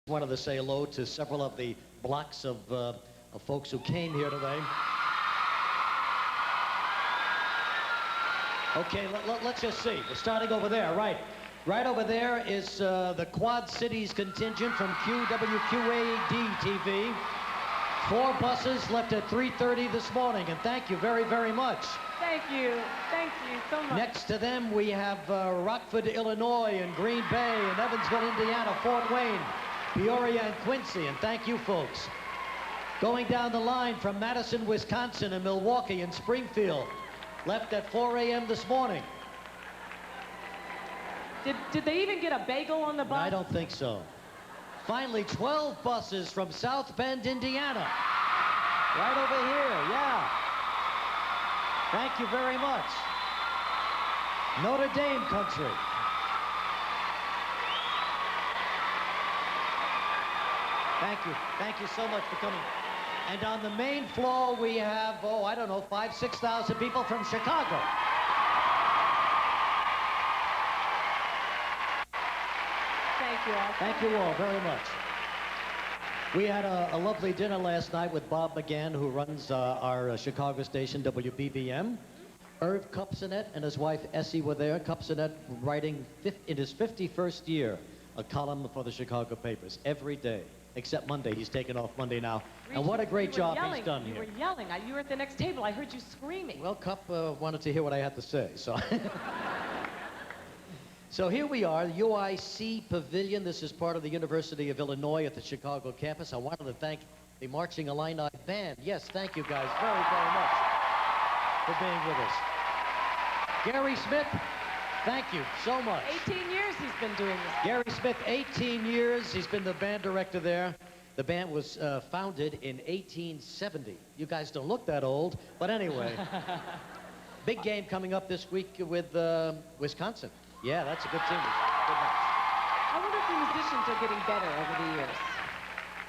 Wanted to say hello to several of the blocks of folks who came here today. Okay, let's just see. We're starting over there, right? Right over there is the Quad Cities contingent from QWQAD TV. 4 buses left at 3:30 this morning, and thank you very, very much. Thank you so much. Next to them, we have Rockford, Illinois, and Green Bay, and Evansville, Indiana, Fort Wayne, Peoria, and Quincy, and thank you, folks. Going down the line from Madison, Wisconsin, and Milwaukee, and Springfield, left at 4 a.m. this morning. Did they even get a bagel on the bus? I don't think so. Finally, 12 buses from South Bend, Indiana. Right over here, yeah. Thank you very much. Notre Dame country. Thank you so much for coming. And on the main floor, we have, oh, I don't know, 5,000 to 6,000 people from Chicago. Thank you all. Thank you all very much. We had a lovely dinner last night with Bob McGann, who runs our Chicago station, WBBM. Irv Kupcinet and his wife Essie were there. Kupcinet writing in his 51st year a column for the Chicago papers every day, except Monday. He's taken off Monday now. Regis, and what a great job yelling. he's done You here. were yelling. You were at the next table. I heard you screaming. Well, Cup wanted to hear what I had to say, so. So here we are, the UIC Pavilion. This is part of the University of Illinois at the Chicago campus. I wanted to thank the Marching Illini Band. Yes, thank you guys very, very much for being with us. Gary Smith, thank you so much. 18 years he's been doing this. Gary Smith, 18 years. He's been the band director there. The band was founded in 1870. You guys don't look that old, but anyway. Big game coming up this week with Wisconsin. Yeah, that's a good team. Good match. I wonder if the musicians are getting better over the years.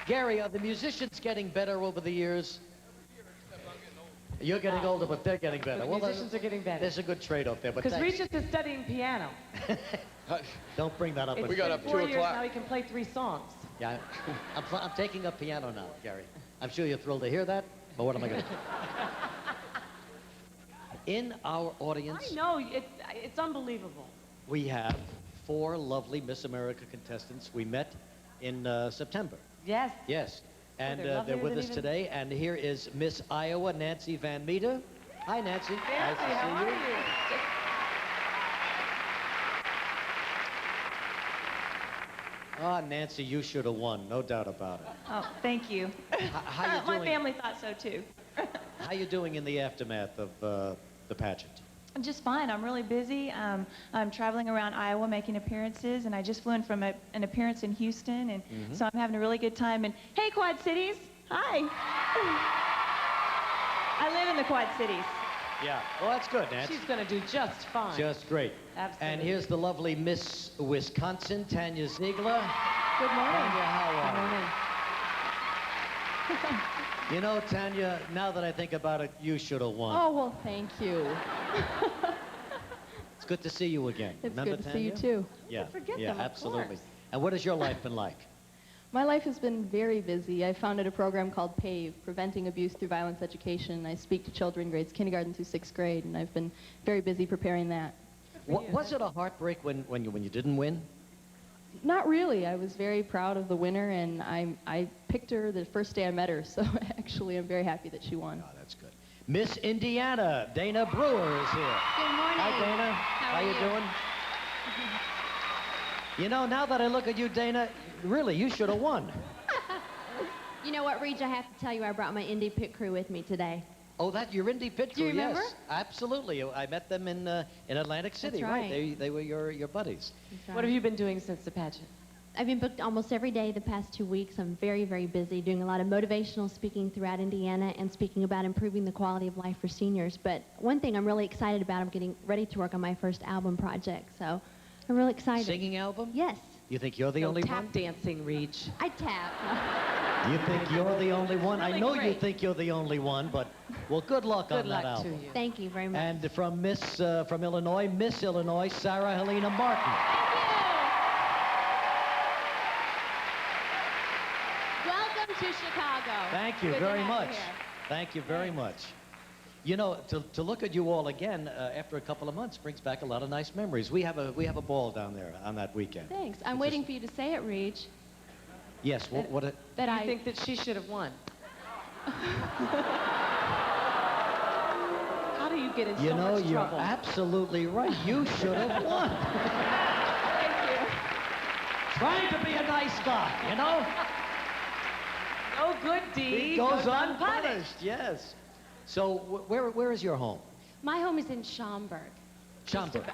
Gary, are the musicians getting better over the years? You're getting older, but they're getting better. The musicians are getting better. There's a good trade-off there, but because thanks. Regis is studying piano. Don't bring that up. It's We got been up 4 2 years o'clock. now he can play 3 songs. Yeah, I'm taking up piano now, Gary. I'm sure you're thrilled to hear that, but what am I going to do? In our audience, I know, it's unbelievable. we have 4 lovely Miss America contestants we met in September. Yes. Yes, and they're they're lovelier with than us even- today, and here is Miss Iowa, Nancy Van Meter. Hi, Nancy. Nancy, Nice to how see are you. you? Ah, Nancy, you should have won, no doubt about it. Oh, thank you. How you My doing? family thought so too. How you doing in the aftermath of the pageant? I'm just fine. I'm really busy. I'm traveling around Iowa making appearances, and I just flew in from an appearance in Houston, and so I'm having a really good time. And hey, Quad Cities! Hi! I live in the Quad Cities. Yeah. Well, that's good, Nancy. She's going to do just fine. Just great. Absolutely. And here's the lovely Miss Wisconsin, Tanya Ziegler. Good morning. Tanya, how Good are morning. you? You know, Tanya, now that I think about it, you should have won. Oh, well, thank you. It's good to see you again. It's Remember, good to see you, Tanya? too. Yeah, forget yeah, them, of absolutely. course. And what has your life been like? My life has been very busy. I founded a program called PAVE, Preventing Abuse Through Violence Education. I speak to children grades kindergarten through 6th grade, and I've been very busy preparing that. Was it a heartbreak when you didn't win? Not really. I was very proud of the winner, and I picked her the first day I met her, so actually I'm very happy that she won. Oh, that's good. Miss Indiana, Dana Brewer is here. Good morning. Hi, Dana. How are you you? doing? You know, now that I look at you, Dana, really, you should have won. You know what, Reg, I have to tell you, I brought my indie pit crew with me today. Oh, that your indie pit Do you crew, remember? yes, absolutely. I met them in Atlantic City, That's right. They were your buddies. What have you been doing since the pageant? I've been booked almost every day the past 2 weeks. I'm very, very busy doing a lot of motivational speaking throughout Indiana and speaking about improving the quality of life for seniors. But one thing I'm really excited about, I'm getting ready to work on my first album project, so I'm really excited. Singing album? Yes. You think you're the No only tap one? dancing, Reg. I tap. You think you're the only one? I Really know you great. think you're the only one, but well, good luck Good on luck that to album. you. Thank you very much. And from Illinois, Miss Illinois, Sarah Helena Martin. Welcome to Chicago. Thank you Good to very have you much. here. Thank you very much. You know, to look at you all again after a couple of months brings back a lot of nice memories. We have a ball down there on that weekend. Thanks. I'm It's waiting just- for you to say it, Reg. Yes. What? That I think that she should have won. How do you get in You so know, much you're trouble? absolutely right. You should have won. Thank you. Trying to be a nice guy, you know? No good deed He goes unpunished. unpunished. Yes. So where is your home? My home is in Schaumburg. Schaumburg,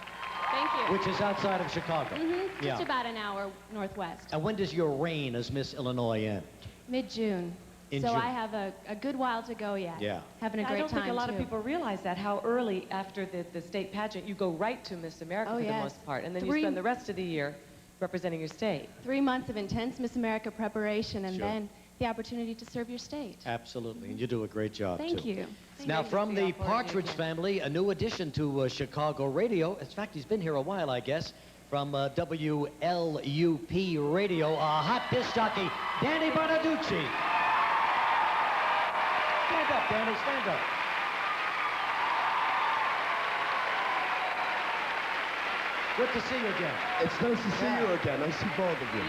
Thank you. which is outside of Chicago. Just Yeah. about an hour northwest. And when does your reign as Miss Illinois end? Mid-June. In So June. I have a good while to go yet. Yeah. Having a I great don't time, think a lot of too. people realize that, how early after the state pageant you go right to Miss America Oh, for the yes. most part. And then you 3 spend the rest of the year representing your state. 3 months of intense Miss America preparation and Sure. then the opportunity to serve your state. Absolutely, and you do a great job, Thank too. you. Now, from the Thank you. Partridge Family, a new addition to Chicago radio. In fact, he's been here a while, I guess. From WLUP Radio, a hot disc jockey, Danny Bonaducci. Stand up, Danny, stand up. Good to see you again. It's nice to see you again. I see both of you.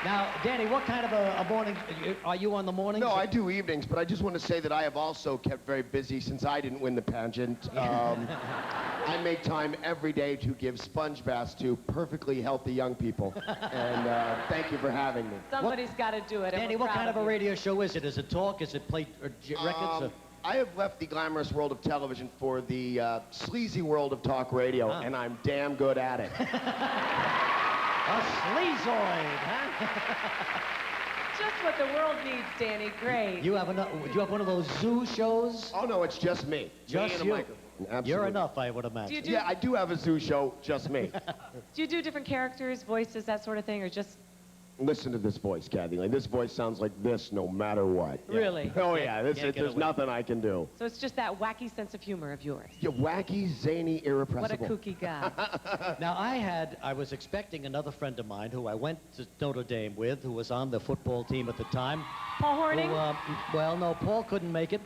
Now, Danny, what kind of a morning, are you on the mornings? No, I do evenings, but I just want to say that I have also kept very busy since I didn't win the pageant. I make time every day to give sponge baths to perfectly healthy young people. And thank you for having me. Somebody's got to do it. and Danny, we're what proud kind of a you. radio show is it? Is it talk? Is it play records? Or- I have left the glamorous world of television for the sleazy world of talk radio, and I'm damn good at it. A sleazoid, huh? Just what the world needs, Danny. Great. You have one of those zoo shows? Oh, no, it's just me. Just me and a you. microphone. Absolutely. You're enough, I would Do you imagine. do, Yeah, I do have a zoo show, just me. do you do different characters, voices, that sort of thing, or just Listen to this voice, Kathy. Like, this voice sounds like this no matter what. really? Oh, yeah, Can't get there's away. nothing I can do. So it's just that wacky sense of humor of yours. You're wacky, zany, What a irrepressible. kooky guy. Now, I was expecting another friend of mine who I went to Notre Dame with, who was on the football team at the time. Paul Horning? Who, well, no, Paul couldn't make it,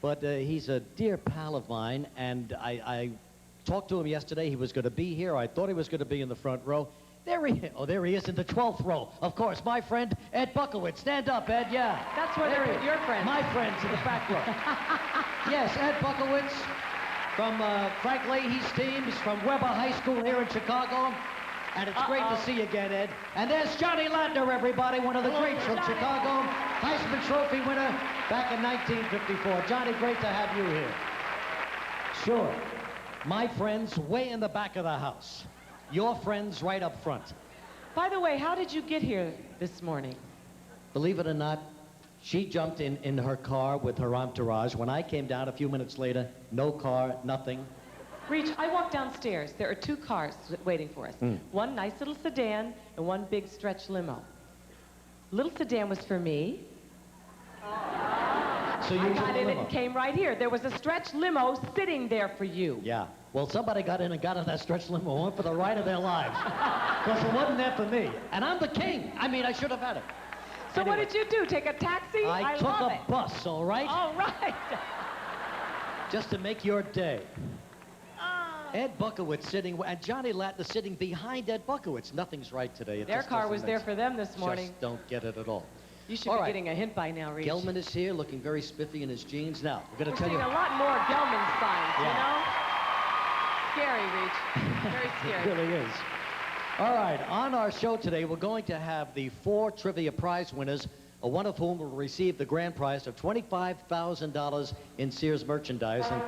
but he's a dear pal of mine, and I talked to him yesterday. He was going to be here. I thought he was going to be in the front row. There he is in the 12th row. Of course, my friend, Ed Buckowitz. Stand up, Ed, yeah. That's where There they he put is. your friends. My friends in the back row. Yes, Ed Buckowitz from Frank Leahy's teams from Weber High School here in Chicago. And it's great to see you again, Ed. And there's Johnny Ladner, everybody, one of the greats from Chicago. Heisman Trophy winner back in 1954. Johnny, great to have you here. Sure. My friends way in the back of the house. Your friends right up front. By the way, how did you get here this morning? Believe it or not, she jumped in her car with her entourage. When I came down a few minutes later, no car, nothing. Reach, I walked downstairs. There are 2 cars waiting for us. One nice little sedan and one big stretch limo. Little sedan was for me. So you I took got the in limo. and came right here. There was a stretch limo sitting there for you. Yeah. Well, somebody got in and got in that stretch limo and went for the ride of their lives. Because it wasn't there for me. And I'm the king. I mean, I should have had it. So what Anyway. did you do? Take a taxi? I took love a it. bus, all right? All right. Just to make your day. Ed Buckowitz sitting, and Johnny Latner sitting behind Ed Buckowitz. Nothing's right today. It Their just car doesn't was make there sense. for them this morning. Just don't get it at all. You should All be right. getting a hint by now, Reach. Gelman is here, looking very spiffy in his jeans. Now, we're going We're to tell seeing you. a lot more Gelman signs, Yeah. you know? Scary, Reach. Very It scary. really is. All right, on our show today, we're going to have the 4 trivia prize winners, one of whom will receive the grand prize of $25,000 in Sears merchandise. And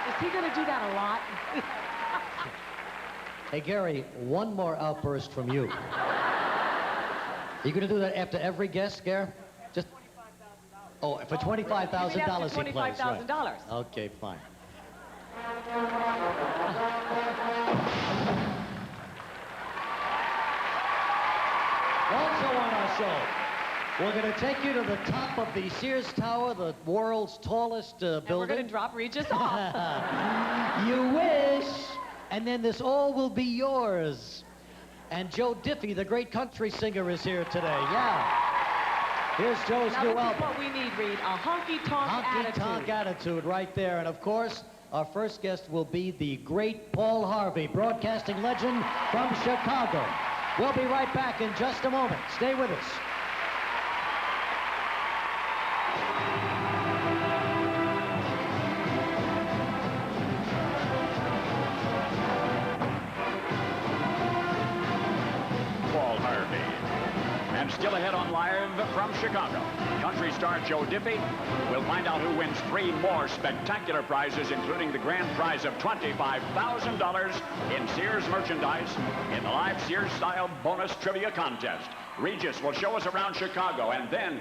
Is he going to do that a lot? hey, Gary, one more outburst from you. You going to do that after every guest, Gary? Just Oh, for $25,000 Even after he plays. Right. $25,000. Okay, fine. Also on our show, we're going to take you to the top of the Sears Tower, the world's tallest And we're building. going to drop Regis off. You wish. And then this all will be yours. And Joe Diffie, the great country singer, is here today. Yeah. Here's Joe's Now new this is album. what we need, Reed. A honky-tonk attitude. Honky-tonk attitude right there. And of course, our first guest will be the great Paul Harvey, broadcasting legend from Chicago. We'll be right back in just a moment. Stay with us. Paul Harvey. And still ahead on Live from Chicago, country star Joe Diffie will find out who wins 3 more spectacular prizes, including the grand prize of $25,000 in Sears merchandise in the live Sears-style bonus trivia contest. Regis will show us around Chicago, and then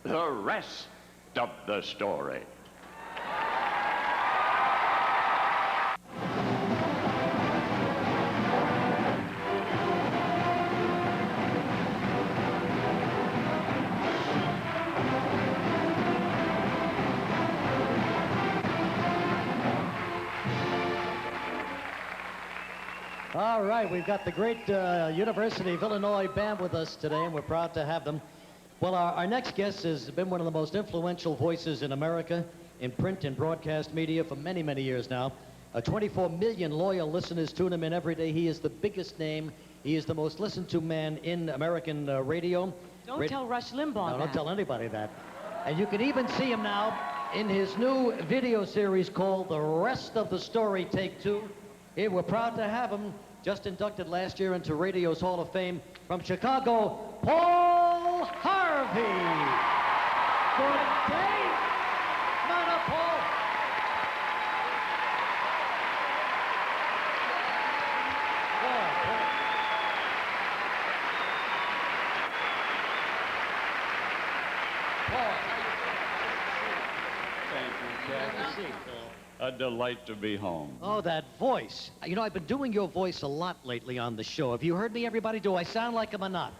the rest of the story. All right, we've got the great University of Illinois band with us today, and we're proud to have them. Well, our next guest has been one of the most influential voices in America in print and broadcast media for many, many years now. 24 million loyal listeners tune him in every day. He is the biggest name. He is the most listened to man in American radio. Don't tell Rush Limbaugh No, that. don't tell anybody that. And you can even see him now in his new video series called The Rest of the Story, Take 2. Here, we're proud to have him, just inducted last year into radio's Hall of Fame, from Chicago, Paul Harvey. Good day. Come on up, Paul. A delight to be home. Oh, that voice. You know, I've been doing your voice a lot lately on the show. Have you heard me, everybody? Do I sound like him or not?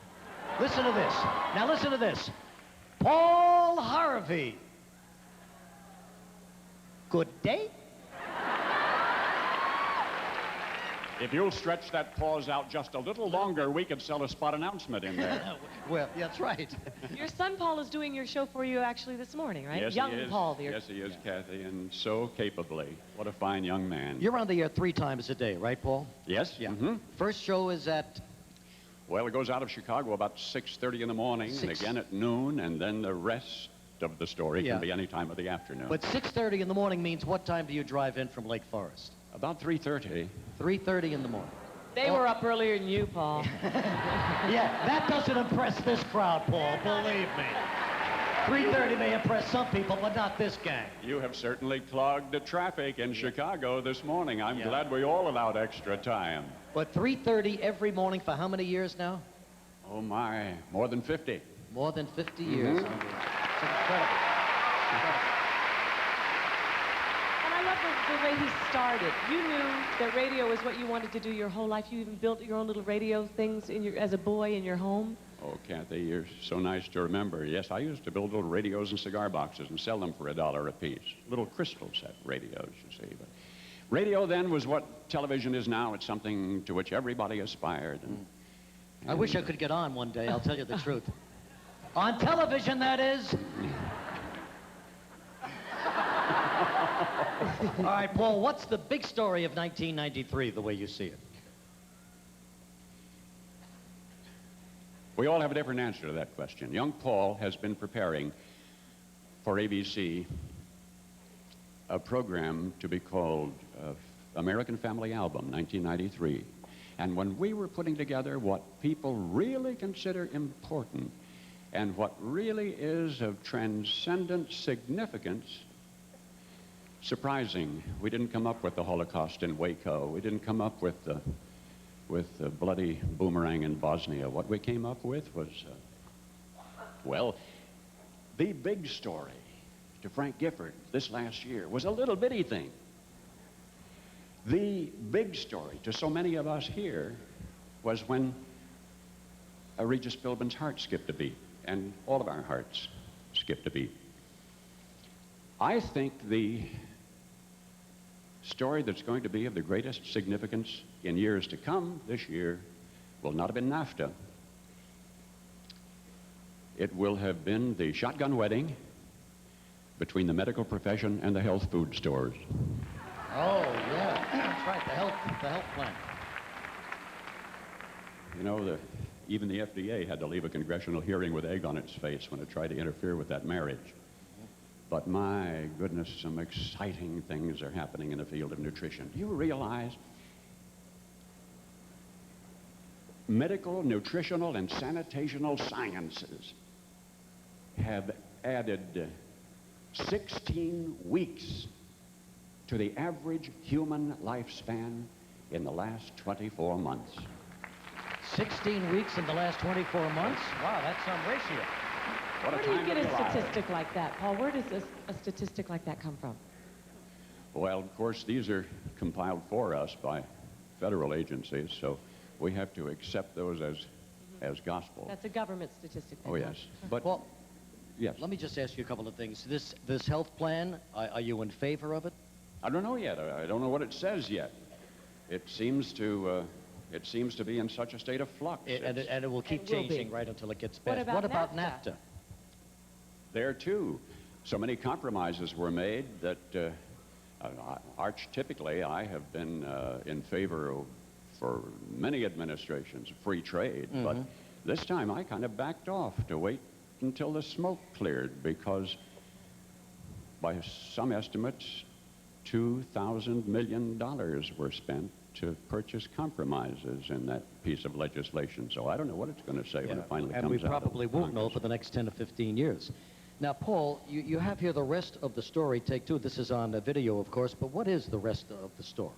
Listen to this. Now listen to this. Paul Harvey. Good day. If you'll stretch that pause out just a little longer, we could sell a spot announcement in there. Well, that's right. Your son Paul is doing your show for you actually this morning, right? Yes, Young he is. Paul. Yes, he is, Kathy, and so capably. What a fine young man. You're on the air 3 times a day, right, Paul? Yes? Yeah. Mm-hmm. First show is at... Well, it goes out of Chicago about 6:30 in the morning, and again at noon, and then the rest of the story Yeah. can be any time of the afternoon. But 6:30 in the morning means what time do you drive in from Lake Forest? About 3:30. 3:30 in the morning. They were up earlier than you, Paul. Yeah, that doesn't impress this crowd, Paul, believe me. 3:30 may impress some people, but not this gang. You have certainly clogged the traffic in Chicago this morning. I'm Yeah. glad we all allowed extra time. But 3:30 every morning for how many years now? Oh, my. More than 50. More than 50 years. Mhm. It's incredible. And I love the way he started. You knew that radio was what you wanted to do your whole life. You even built your own little radio things as a boy in your home. Oh, Kathy, you're so nice to remember. Yes, I used to build little radios and cigar boxes and sell them for $1 a piece. Little crystal set radios, you see. But radio then was what television is now. It's something to which everybody aspired. And I wish I could get on one day, I'll tell you the truth. On television, that is. All right, Paul, what's the big story of 1993, the way you see it? We all have a different answer to that question. Young Paul has been preparing for ABC a program to be called American Family Album, 1993. And when we were putting together what people really consider important and what really is of transcendent significance, surprising, we didn't come up with the Holocaust in Waco. We didn't come up with the bloody boomerang in Bosnia. What we came up with was, well, the big story to Frank Gifford this last year was a little bitty thing. The big story to so many of us here was when Regis Philbin's heart skipped a beat, and all of our hearts skipped a beat. I think the story that's going to be of the greatest significance in years to come this year will not have been NAFTA. It will have been the shotgun wedding between the medical profession and the health food stores. Oh, yeah. That's right, the health plan. You know, even the FDA had to leave a congressional hearing with egg on its face when it tried to interfere with that marriage. But my goodness, some exciting things are happening in the field of nutrition. Do you realize medical, nutritional, and sanitational sciences have added 16 weeks to the average human lifespan in the last 24 months. 16 weeks in the last 24 months? Wow, that's some ratio. What Where a do you time get to a be alive. statistic like that, Paul? Where does a statistic like that come from? Well, of course, these are compiled for us by federal agencies, so we have to accept those as gospel. That's a government statistic. then, Oh, huh? yes. But, Well, yes. let me just ask you a couple of things. This health plan, are you in favor of it? I don't know yet. I don't know what it says yet. It seems to be in such a state of flux. And it will keep It will be. changing right until it gets What passed. about NAFTA? NAFTA? There, too, so many compromises were made that archetypically I have been in favor of, for many administrations, free trade. But this time I kind of backed off to wait until the smoke cleared because by some estimates, $2,000 million were spent to purchase compromises in that piece of legislation. So I don't know what it's going to say when it finally and comes we out of probably won't know Congress. for the next 10 to 15 years. Now, Paul, you have here the rest of the story, take two. This is on the video, of course, but what is the rest of the story?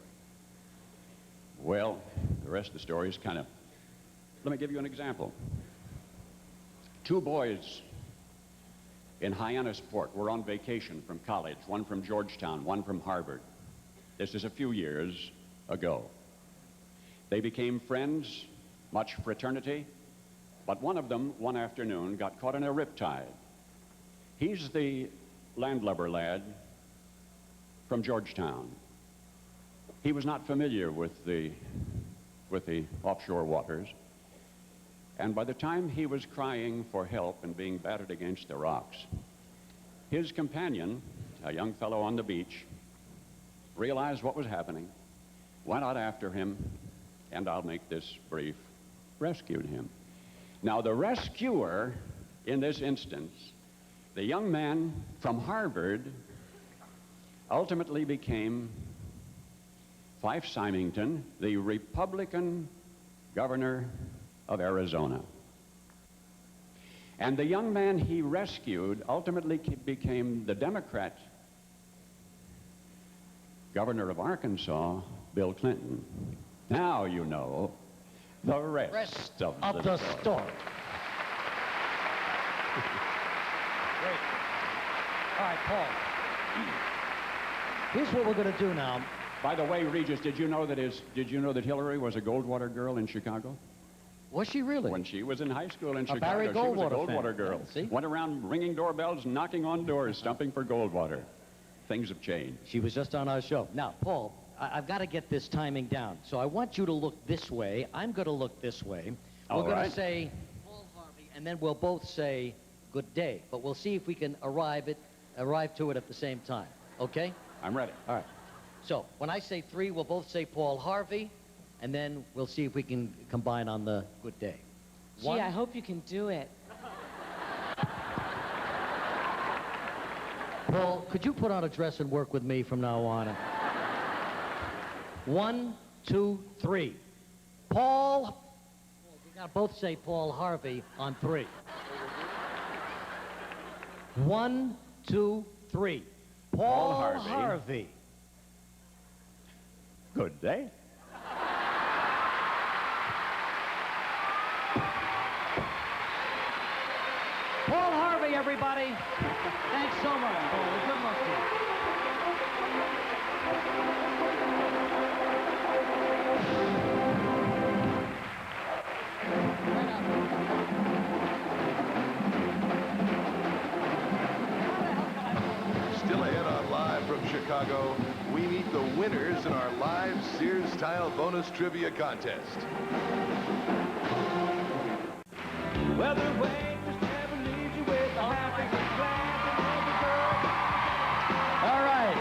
Well, the rest of the story is kind of... Let me give you an example. Two boys in Hyannisport were on vacation from college, one from Georgetown, one from Harvard. This is a few years ago. They became friends, much fraternity, but one of them, one afternoon, got caught in a riptide. He's the landlubber lad from Georgetown. He was not familiar with the offshore waters, and by the time he was crying for help and being battered against the rocks, his companion, a young fellow on the beach, realized what was happening, went out after him, and I'll make this brief, rescued him. Now, the rescuer in this instance, the young man from Harvard, ultimately became Fife Symington, the Republican governor of Arizona. And the young man he rescued ultimately became the Democrat governor of Arkansas, Bill Clinton. Now you know the rest of the story. Great. All right, Paul. Here's what we're going to do now. By the way, Regis, did you know that Hillary was a Goldwater girl in Chicago? Was she really? When she was in high school in Chicago, Barry she was a Goldwater Goldwater fan. girl. Yeah, see? Went around ringing doorbells, knocking on doors, stumping for Goldwater. Things have changed. She was just on our show. Now, Paul, I've got to get this timing down. So I want you to look this way. I'm going to look this way. We're All going right. to say Paul Harvey, and then we'll both say good day. But we'll see if we can arrive to it at the same time. Okay? I'm ready. All right. So when I say three, we'll both say Paul Harvey, and then we'll see if we can combine on the good day. Gee, I hope you can do it. Paul, could you put on a dress and work with me from now on? 1, 2, 3. Paul. We got to both say Paul Harvey on 3. 1, 2, 3. Paul Harvey. Harvey. Good day. Paul Harvey, everybody. Thanks so much, Paul. Good luck to you. Still ahead on Live from Chicago. Chicago, we meet the winners in our live Sears-style bonus trivia contest. Well, the waitress never leaves you with a happy glance and every girl. All right.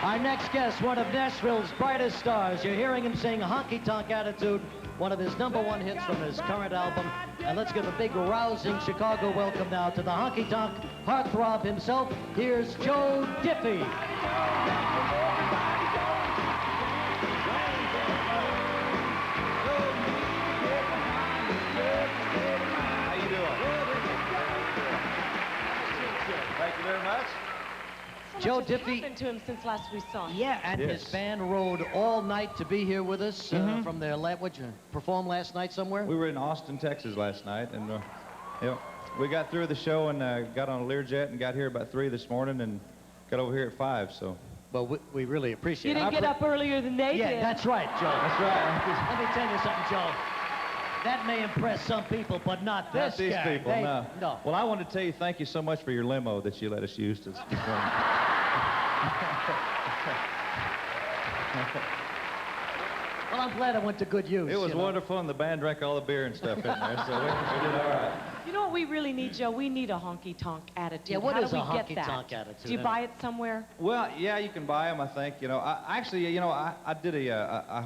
Our next guest, one of Nashville's brightest stars. You're hearing him sing Honky Tonk Attitude, one of his #1 hits from his current album. And let's give a big, rousing Chicago welcome now to the Honky Tonk heartthrob himself. Here's Joe Diffie. How you doing? Thank you very much. Joe What's Diffie. happened to him since last we saw him? Yeah, and Yes. his band rode all night to be here with us from their what'd you perform last night somewhere? We were in Austin, Texas last night, and we got through the show and got on a Learjet and got here about 3 this morning and got over here at 5, so. But we really appreciate You it. didn't get up earlier than they Yeah, did. that's right, Joe. That's right. Let me tell you something, Joe. That may impress some people, but not this Not these guy. people, They- no. Well, I wanted to tell you thank you so much for your limo that you let us use this morning. Well, I'm glad I went to good use. It was you know. wonderful, and the band drank all the beer and stuff in there, so we did all right. You know what we really need, Joe? We need a honky-tonk attitude. Yeah, what How is do we a get that? honky-tonk attitude? Do you buy it somewhere? Well, yeah, you can buy them, I think. I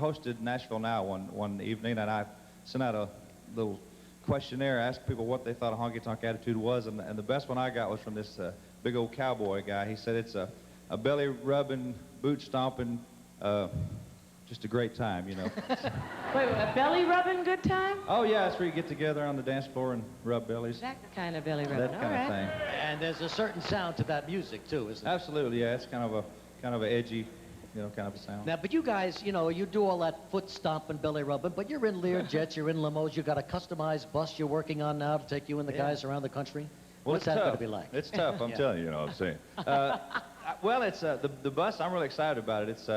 hosted Nashville Now one evening, and I sent out a little questionnaire, asked people what they thought a honky-tonk attitude was, and the best one I got was from this big old cowboy guy. He said it's a belly-rubbing, boot-stomping, just a great time, you know. Wait, a belly rubbing good time? Oh, yeah, it's where you get together on the dance floor and rub bellies. That kind of belly rubbing. That All kind right. of thing. And there's a certain sound to that music, too, isn't there? Absolutely, yeah. It's kind of a edgy, kind of a sound. Now, but you guys, you do all that foot stomping, belly rubbing, but you're in Learjets, you're in limos, you got a customized bus you're working on now to take you and the guys around the country. Well, What's it's that going tough. to be like? It's tough, I'm Yeah. telling you, what I'm saying. Well, it's the bus. I'm really excited about it. It's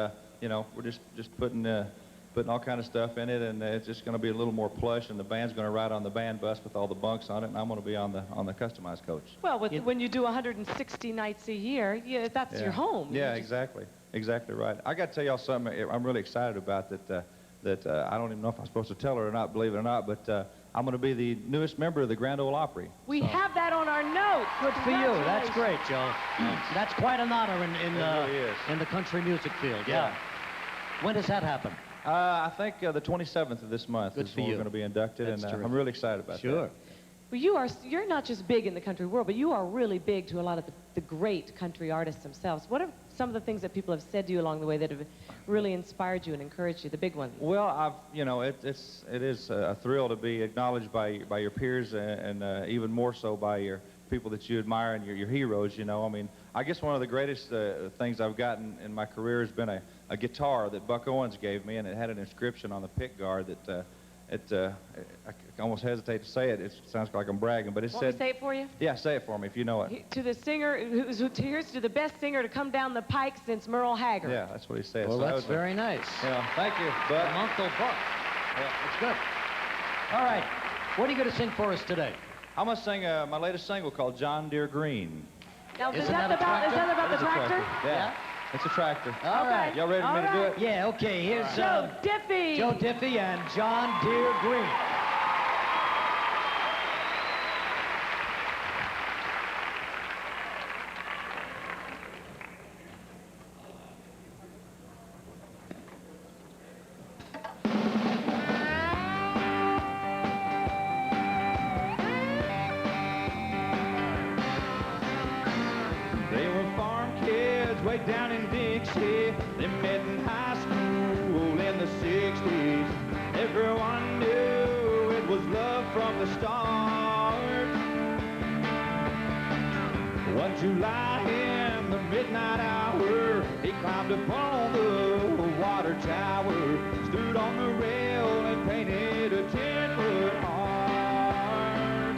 we're just putting all kind of stuff in it, and it's just going to be a little more plush. And the band's going to ride on the band bus with all the bunks on it, and I'm going to be on the customized coach. Well, when you do 160 nights a year, that's your home. Yeah, exactly right. I got to tell y'all something. I'm really excited about that. I don't even know if I'm supposed to tell her or not, believe it or not, but I'm going to be the newest member of the Grand Ole Opry. We have that on our notes. Good for you. That's great, Joe. That's quite an honor really is. in the country music field. Yeah. When does that happen? I think the 27th of this month Good is for when you. we're going to be inducted, That's and terrific. I'm really excited about that. Well, you're not just big in the country world, but you are really big to a lot of the great country artists themselves. What are some of the things that people have said to you along the way that have really inspired you and encouraged you, the big ones? Well, it is a thrill to be acknowledged by your peers, and even more so by your people that you admire and your heroes. I mean, I guess one of the greatest things I've gotten in my career has been a guitar that Buck Owens gave me, and it had an inscription on the pick guard that I almost hesitate to say it. It sounds like I'm bragging, but it Want me said. to say it for you? Yeah, say it for me if you know it. To the singer, here's to the best singer to come down the pike since Merle Haggard. Yeah, that's what he said. Well, So that that's was very nice. Thank you, Buck. From Uncle Buck. Yeah, that's good. All right. What are you going to sing for us today? I'm going to sing my latest single called John Deere Green. Now, is Isn't that that a about tractor? the tractor? Yeah. It's a tractor. All right. Y'all ready for me to do it? Yeah, okay. Here's Joe Diffie. Joe Diffie and John Deere Green. They were farm kids way down in Dixie. They met in high school in the 60s. Everyone knew it was love from the start. One July in the midnight hour, he climbed up on the water tower, stood on the rail and painted a 10-foot heart.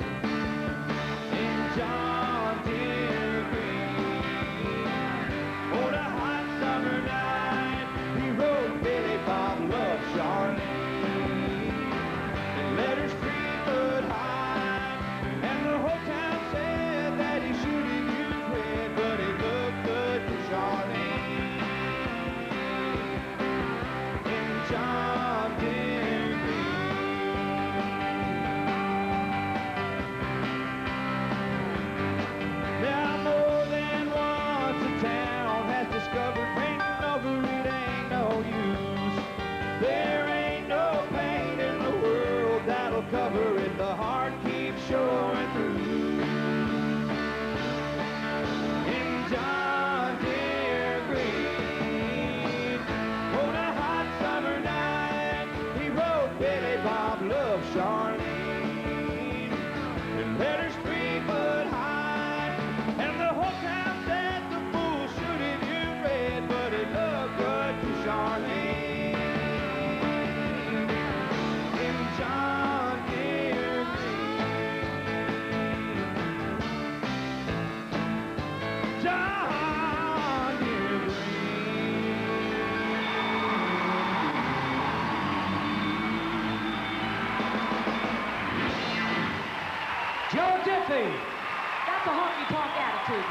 In John Deere Green, on a hot summer night, he wrote Billy Bob Love Charlene in letters 3 foot high, and the whole town said that he should have used red, but he looked good to Charlene.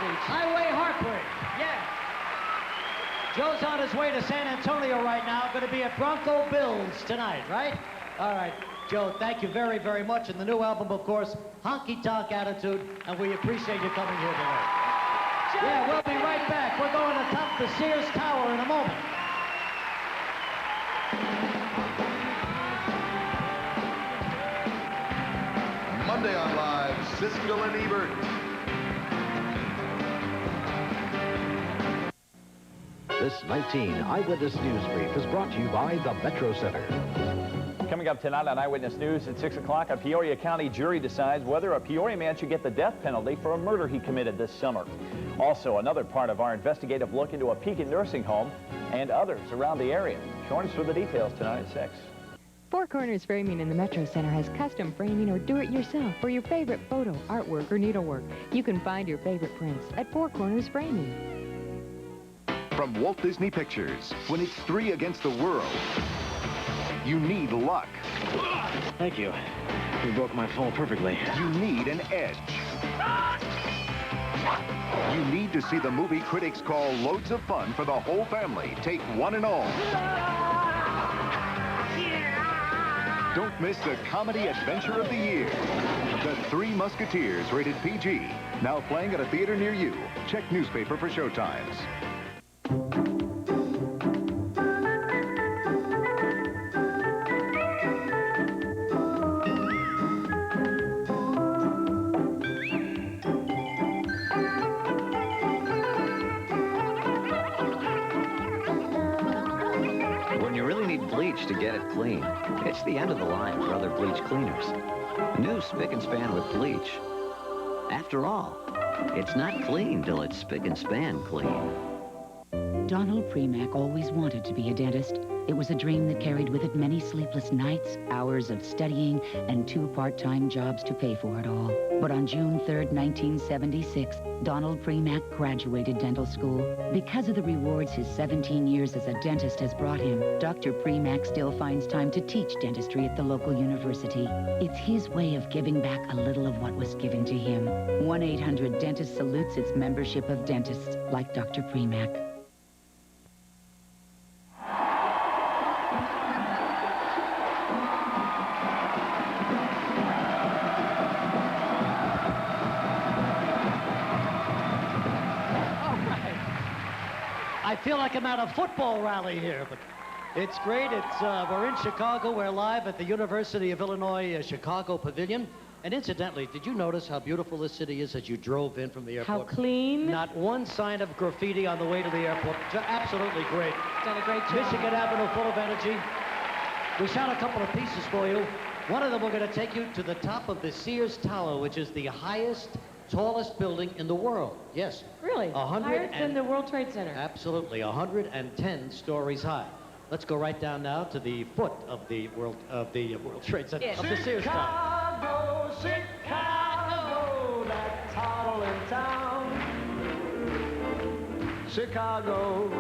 Beach. Highway Heartbreak. Yeah. Joe's on his way to San Antonio right now. Going to be at Bronco Bills tonight, right? All right. Joe, thank you very, very much. And the new album, of course, Honky Tonk Attitude. And we appreciate you coming here tonight. Yeah, we'll be right back. We're going to top the Sears Tower in a moment. Monday on Live, Siskel and Ebert. This 19 Eyewitness News Brief is brought to you by the Metro Center. Coming up tonight on Eyewitness News at 6 o'clock, a Peoria County jury decides whether a Peoria man should get the death penalty for a murder he committed this summer. Also, another part of our investigative look into a Pekin nursing home and others around the area. Join us for the details tonight at 6. Four Corners Framing in the Metro Center has custom framing or do-it-yourself for your favorite photo, artwork, or needlework. You can find your favorite prints at Four Corners Framing. From Walt Disney Pictures, when it's 3 against the world, you need luck. Thank you. You broke my fall perfectly. You need an edge. You need to see the movie critics call loads of fun for the whole family. Take one and all. Don't miss the comedy adventure of the year. The Three Musketeers, rated PG. Now playing at a theater near you. Check newspaper for showtimes. When you really need bleach to get it clean, it's the end of the line for other bleach cleaners. New Spick and Span with bleach. After all, it's not clean till it's Spick and Span clean. Donald Premack always wanted to be a dentist. It was a dream that carried with it many sleepless nights, hours of studying, and 2 part-time jobs to pay for it all. But on June 3rd, 1976, Donald Premack graduated dental school. Because of the rewards his 17 years as a dentist has brought him, Dr. Premack still finds time to teach dentistry at the local university. It's his way of giving back a little of what was given to him. 1-800-DENTIST salutes its membership of dentists like Dr. Premack. I feel like I'm at a football rally here, but it's great. We're in Chicago. We're live at the University of Illinois Chicago Pavilion. And incidentally, did you notice how beautiful this city is as you drove in from the airport? How clean. Not one sign of graffiti on the way to the airport. Absolutely great. Done a great job. Michigan Avenue full of energy. We shot a couple of pieces for you. One of them, we're going to take you to the top of the Sears Tower, which is the highest, tallest building in the world. Yes. Really? Higher than the World Trade Center. Absolutely, 110 stories high. Let's go right down now to the foot of the World Trade Center, Yes. of the Sears Tower. Chicago, that toddling town. Chicago,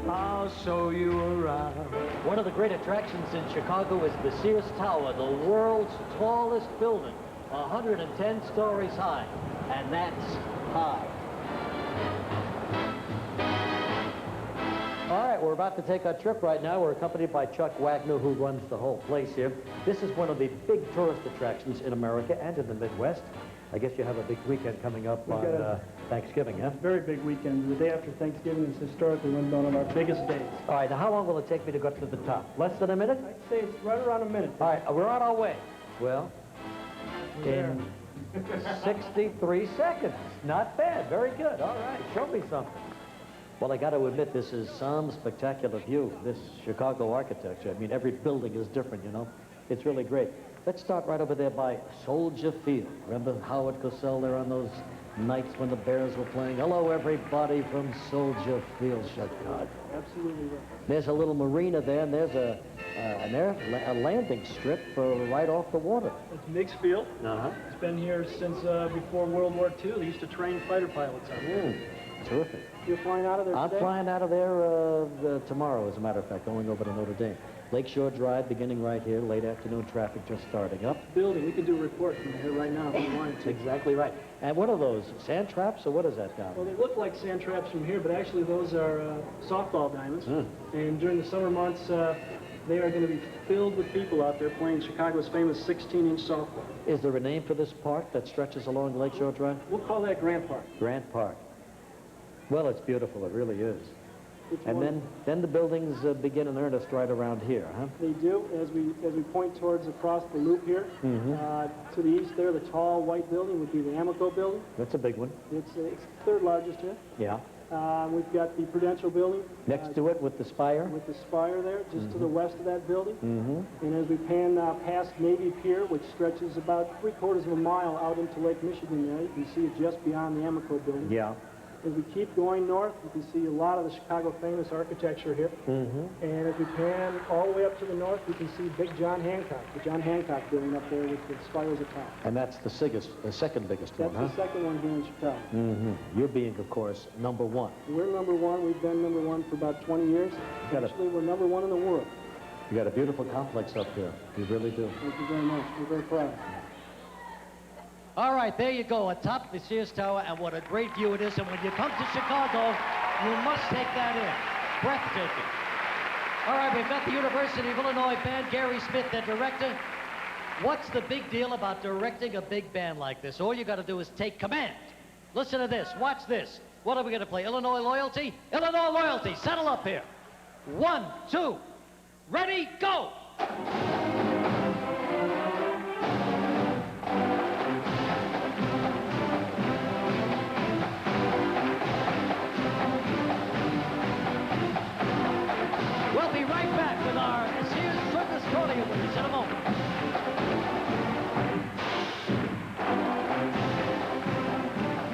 I'll show you around. One of the great attractions in Chicago is the Sears Tower, the world's tallest building, 110 stories high, and that's high. All right, we're about to take our trip right now. We're accompanied by Chuck Wagner, who runs the whole place here. This is one of the big tourist attractions in America and in the Midwest. I guess you have a big weekend coming up on Thanksgiving, huh? Very big weekend. The day after Thanksgiving is historically one of our biggest days. All right, now how long will it take me to go to the top? Less than a minute? I'd say it's right around a minute. All right, we're on our way. Well, We're in 63 seconds. Not bad. Very good. All right, show me something. Well, I got to admit, this is some spectacular view, this Chicago architecture. I mean, every building is different, you know. It's really great. Let's start right over there by Soldier Field. Remember Howard Cosell there on those nights when the Bears were playing? Hello, everybody from Soldier Field, Chicago. Absolutely right. There's a little marina there, and there's a landing strip for right off the water. It's Meigs Field. Uh-huh. It's been here since before World War II. They used to train fighter pilots out there. Terrific. You're flying out of there I'm today? flying out of there tomorrow, as a matter of fact, going over to Notre Dame. Lakeshore Drive beginning right here, late afternoon traffic just starting up. Building, we could do a report from here right now if we wanted to. Exactly right. And what are those, sand traps, or what is that down Well, there? they look like sand traps from here, but actually those are softball diamonds. And during the summer months, they are going to be filled with people out there playing Chicago's famous 16-inch softball. Is there a name for this park that stretches along Lakeshore Drive? We'll call that Grant Park. Grant Park. Well, it's beautiful, it really is. It's And wonderful. then the buildings begin in earnest right around here, huh? They do, as we point towards across the loop here. To the east there, the tall white building would be the Amoco building. That's a big one. It's the third largest here. Yeah. We've got the Prudential building. Next to it with the spire. With the spire there, just to the west of that building. Mm-hmm. And as we pan past Navy Pier, which stretches about 3/4 of a mile out into Lake Michigan there, you can see it just beyond the Amoco building. Yeah. As we keep going north, you can see a lot of the Chicago famous architecture here. And as we pan all the way up to the north, you can see Big John Hancock, the John Hancock building up there with the spires atop. And that's the second biggest That's one, huh? the second one here in Chicago. You're being, of course, number one. We're number one. We've been number one for about 20 years. Got it. Actually, we're number one in the world. You got a beautiful complex up there. You really do. Thank you very much. We're very proud. All right, there you go, atop the Sears Tower, and what a great view it is. And when you come to Chicago, you must take that in. Breathtaking. All right, we've got the University of Illinois band, Gary Smith, their director. What's the big deal about directing a big band like this? All you got to do is take command. Listen to this. Watch this. What are we going to play? Illinois Loyalty? Illinois Loyalty. Settle up here. 1, 2, ready, go! We'll be right back with our Sears Circus Podium winners in a moment.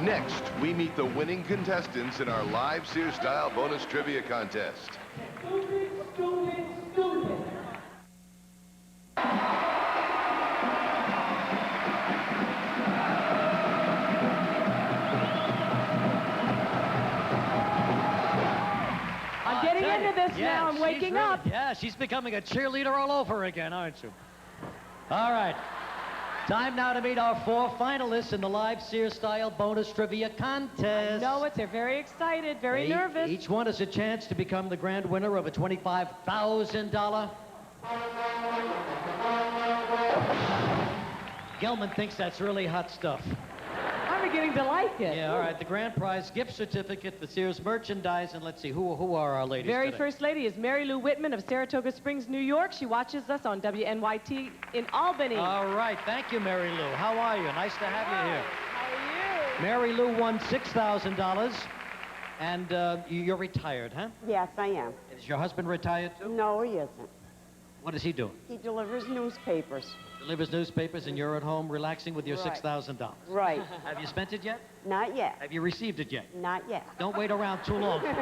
Next, we meet the winning contestants in our live Sears-style bonus trivia contest. I'm getting into this now. I'm waking up. Yeah, she's becoming a cheerleader all over again, aren't you? All right. Time now to meet our 4 finalists in the live Sears-style bonus trivia contest. I know it. They're very excited, very nervous. Each one has a chance to become the grand winner of a $25,000. Gelman thinks that's really hot stuff. I'm beginning to like it. Yeah, all right. The grand prize gift certificate for Sears merchandise. And let's see, who are our ladies Very today? first lady is Mary Lou Whitman of Saratoga Springs, New York. She watches us on WNYT in Albany. All right. Thank you, Mary Lou. How are you? Nice to have you here. How are you? Mary Lou won $6,000. And you're retired, huh? Yes, I am. Is your husband retired too? No, he isn't. What is he doing? He delivers newspapers. Delivers newspapers, and you're at home relaxing with your Right. $6,000. Right. Have you spent it yet? Not yet. Have you received it yet? Not yet. Don't wait around too long. It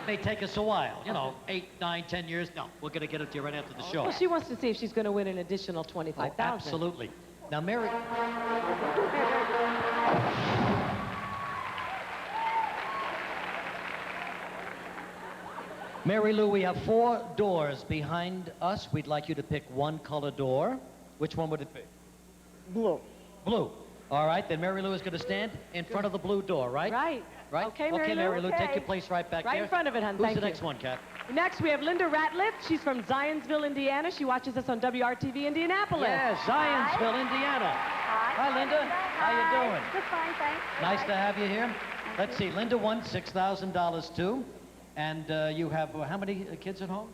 may take us a while. You know, 8, 9, 10 years. No, we're going to get it to you right after the show. Well, she wants to see if she's going to win an additional $25,000. Absolutely. Now, Mary... Mary Lou, we have 4 doors behind us. We'd like you to pick one color door. Which one would it be? Blue. Blue. All right, then Mary Lou is going to stand in front of the blue door, right? Right. Right? Okay, Mary Lou. Take your place right back there. Right in front of it, hon. Who's Thank the you. next one, Kat? Next, we have Linda Ratliff. She's from Zionsville, Indiana. She watches us on WRTV Indianapolis. Yes, Zionsville, Indiana. Hi, Linda. How you doing? Just fine, thanks. Nice to have you here. Let's see, Linda won $6,000 too. And you have how many kids at home?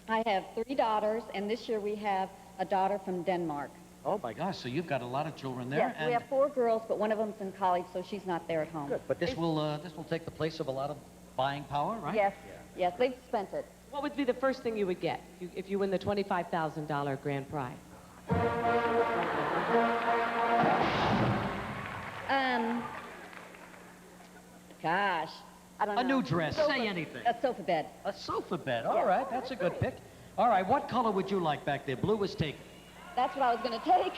I have 3 daughters, and this year we have a daughter from Denmark. Oh my gosh, so you've got a lot of children there. Yes, and we have 4 girls, but one of them's in college, so she's not there at home. Good, but this will take the place of a lot of buying power, right? Yes, yes, they've spent it. What would be the first thing you would get if you win the $25,000 grand prize? Gosh, I don't know. A new dress. Sofa- Say anything. A sofa bed. A sofa bed. All right, that's a good pick. All right, what color would you like back there? Blue is taken. That's what I was going to take.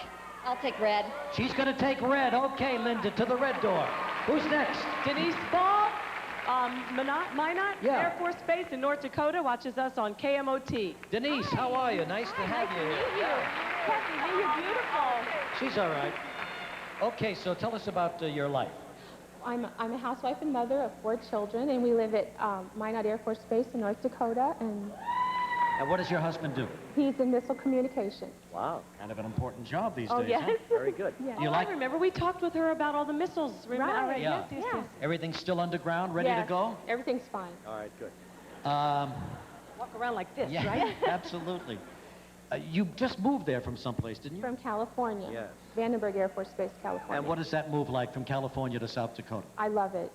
I'll take red. She's going to take red. Okay, Linda, to the red door. Who's next? Denise Ball, Minot Yeah. Air Force Base in North Dakota watches us on KMOT. Denise, how are you? Nice to have you here. Kathy, you're beautiful. She's all right. Okay, so tell us about your life. I'm a housewife and mother of 4 children, and we live at Minot Air Force Base in North Dakota, and And what does your husband do? he's in missile communication. Wow, kind of an important job these Oh, days. yes. Huh? Very good. Yeah. You Oh, like I remember we talked with her about all the missiles. Remember? Right. Yeah. Yes, yes, yes. everything's still underground, ready Yes, to go? everything's fine. All right, good. Walk around like this, Yeah, right? absolutely. You just moved there from someplace, didn't you? From California. Yes. Vandenberg Air Force Base, California. And what is that move like from California to South Dakota? I love it.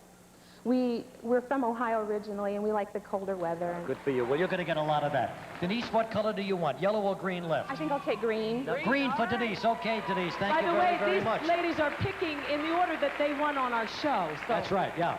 We're from Ohio originally, and we like the colder weather. And Good for you. Well, you're going to get a lot of that. Denise, what color do you want? Yellow or green left? I think I'll take green. Green for Denise. Okay, Denise. Thank By you the very, way, very these much. ladies are picking in the order that they won on our show. So That's right, yeah.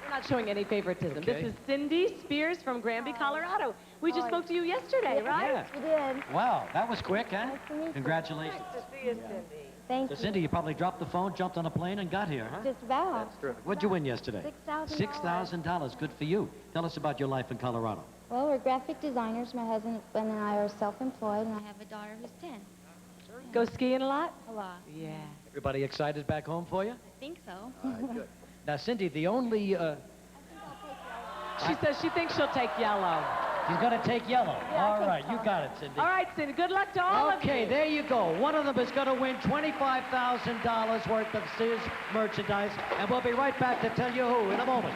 we're not showing any favoritism. Okay. This is Cindy Spears from Granby, Colorado. We just spoke to you yesterday, right? Yeah. We did. Wow, that was quick, huh? Nice to meet you. Congratulations. Nice to see you, Cindy. Thank So, you. Cindy, you probably dropped the phone, jumped on a plane, and got here, huh? Just about. What'd you win yesterday? $6,000. $6,000. Good for you. Tell us about your life in Colorado. Well, we're graphic designers. My husband and I are self-employed, and I have a daughter who's 10. Go skiing a lot? A lot. Yeah. Everybody excited back home for you? I think so. All right, good. Now, Cindy, the only... She says she thinks she'll take yellow. She's going to take yellow. Yeah, I All think right, so. you got it, Cindy. All right, Cindy, good luck to all of you. Okay, there you go. One of them is going to win $25,000 worth of Sears merchandise, and we'll be right back to tell you who in a moment.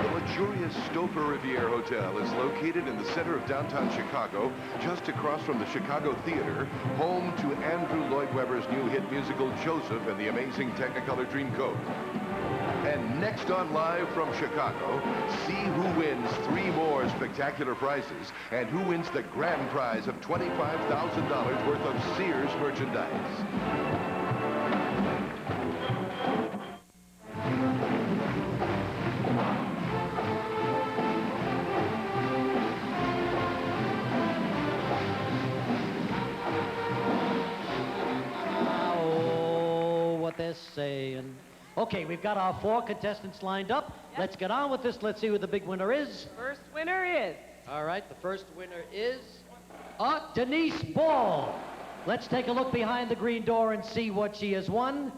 The luxurious Stouffer Riviera Hotel is located in the center of downtown Chicago, just across from the Chicago Theater, home to Andrew Lloyd Webber's new hit musical Joseph and the Amazing Technicolor Dreamcoat. And next on Live from Chicago, see who wins 3 more spectacular prizes and who wins the grand prize of $25,000 worth of Sears merchandise. Oh, what they're saying. Okay, we've got our 4 contestants lined up. Let's get on with this. Let's see who the big winner is. First winner is... All right, the first winner is Denise Ball. Let's take a look behind the green door and see what she has won.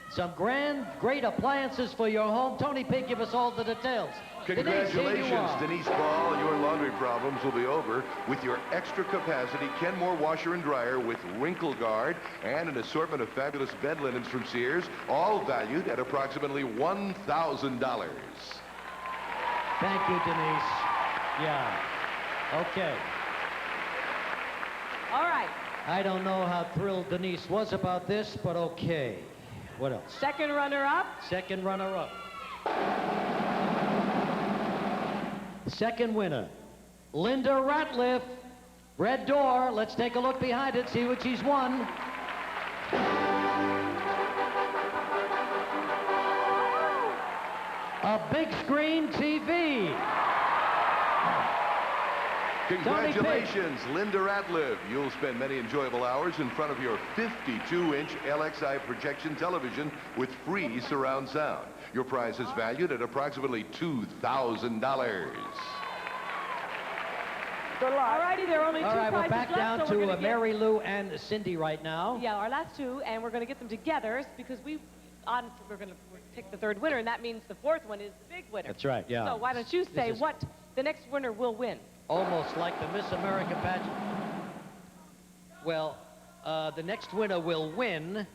Some great appliances for your home. Tony Pig, give us all the details. Congratulations, Denise Ball. Your laundry problems will be over with your extra capacity Kenmore washer and dryer with wrinkle guard and an assortment of fabulous bed linens from Sears, all valued at approximately $1,000. Thank you, Denise. Yeah. Okay. All right. I don't know how thrilled Denise was about this, but okay. What else? Second runner-up. Second runner-up. Second winner, Linda Ratliff. Red door. Let's take a look behind it, see what she's won. A big screen TV. Congratulations, Linda Ratliff. You'll spend many enjoyable hours in front of your 52-inch LXI projection television with free surround sound. Your prize is valued at approximately $2,000. Good luck. All righty, there are only 2 All right, prizes we're back left, down so we're to gonna get- Mary Lou and Cindy right now. Yeah, our last 2, and we're going to get them together because honestly, we're going to pick the 3rd winner, and that means the 4th one is the big winner. That's right, yeah. So why don't you say This is what the next winner will win? almost like the Miss America pageant. Well, the next winner will win.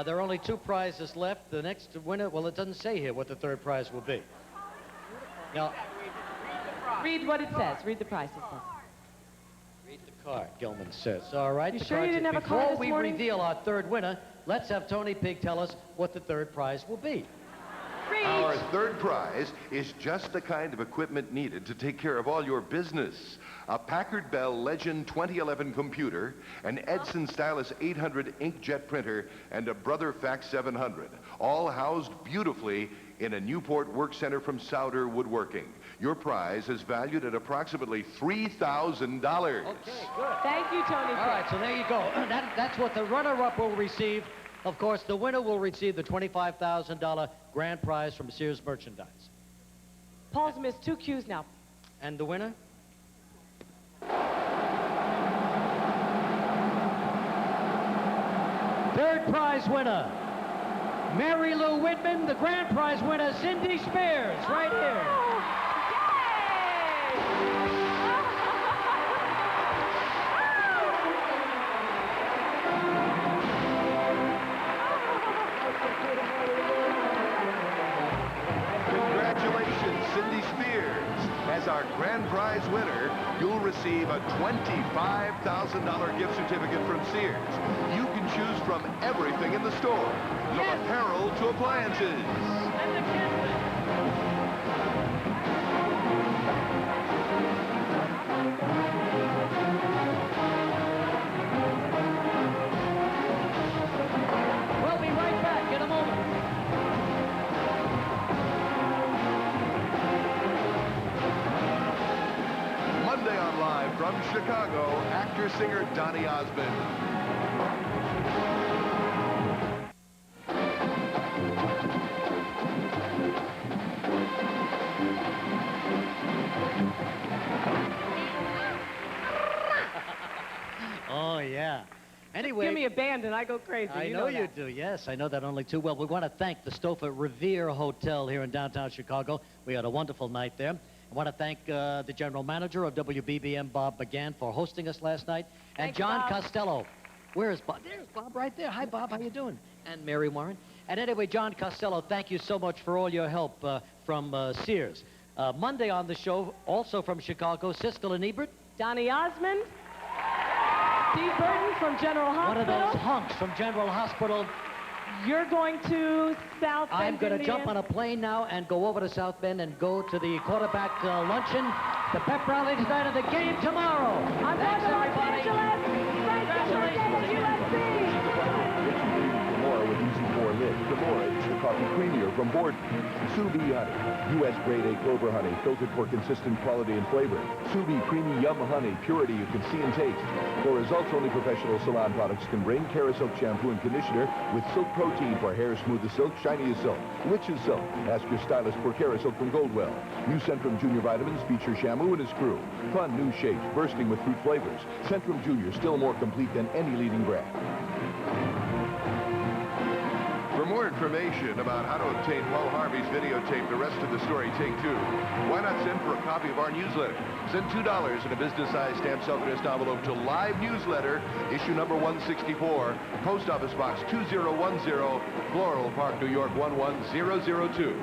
There are only 2 prizes left. The next winner, well, it doesn't say here what the 3rd prize will be. Now, Read what it says. Read the prize. It says. read the card, Gilman says. All right. You the sure card you says, didn't have a card before this we morning? reveal our 3rd winner, let's have Tony Pig tell us what the 3rd prize will be. Our 3rd prize is just the kind of equipment needed to take care of all your business. A Packard Bell Legend 2011 computer, an Edson Stylus 800 inkjet printer, and a Brother Fax 700, all housed beautifully in a Newport work center from Souder Woodworking. Your prize is valued at approximately $3,000. Okay, good. Thank you, Tony. All right, so there you go. That's what the runner-up will receive. Of course, the winner will receive the $25,000 grand prize from Sears Merchandise. Paul's missed 2 cues now. And the winner? Third prize winner, Mary Lou Whitman. The grand prize winner, Cindy Spears, right here. Congratulations, Cindy Spears. As our grand prize winner, you'll receive a $25,000 gift certificate from Sears. You can choose from everything in the store, from apparel to appliances. We'll be right back in a moment. Monday on Live from Chicago, actor-singer Donny Osmond. Oh, yeah. Anyway, Give me a band and I go crazy. I You know you that. do, yes. I know that only too well. We want to thank the Stouffer Revere Hotel here in downtown Chicago. We had a wonderful night there. I want to thank the general manager of WBBM, Bob McGann, for hosting us last night. And Thanks, John Bob. Costello. Where is Bob? There's Bob right there. Hi, Bob. How you doing? And Mary Warren. And anyway, John Costello, thank you so much for all your help from Sears. Monday on the show, also from Chicago, Siskel and Ebert. Donny Osmond. Steve Burton from General Hospital. One of those hunks from General Hospital. You're going to South Bend, I'm going to jump Indiana. on a plane now and go over to South Bend and go to the quarterback luncheon, the pep rally tonight, and the game tomorrow. I'm going to Los Angeles. Congratulations, More with Easy 4 Lid. The more is the coffee creamier from Borden. Sous Vide Honey. U.S. Grade A Clover Honey, filtered for consistent quality and flavor. Sous Vide Creamy Yum Honey, purity you can see and taste. For results only professional salon products can bring, Carasilk shampoo and conditioner with silk protein for hair smooth as silk, shiny as silk, rich as silk. Ask your stylist for Carasilk from Goldwell. New Centrum Junior Vitamins feature Shamu and his crew. Fun new shapes bursting with fruit flavors. Centrum Junior still more complete than any leading brand. For more information about how to obtain Paul Harvey's videotape, The Rest of the Story, Take Two, why not send for a copy of our newsletter? Send $2 in a business-sized stamped self-addressed envelope to Live Newsletter, issue number 164, Post Office Box 2010, Floral Park, New York 11002.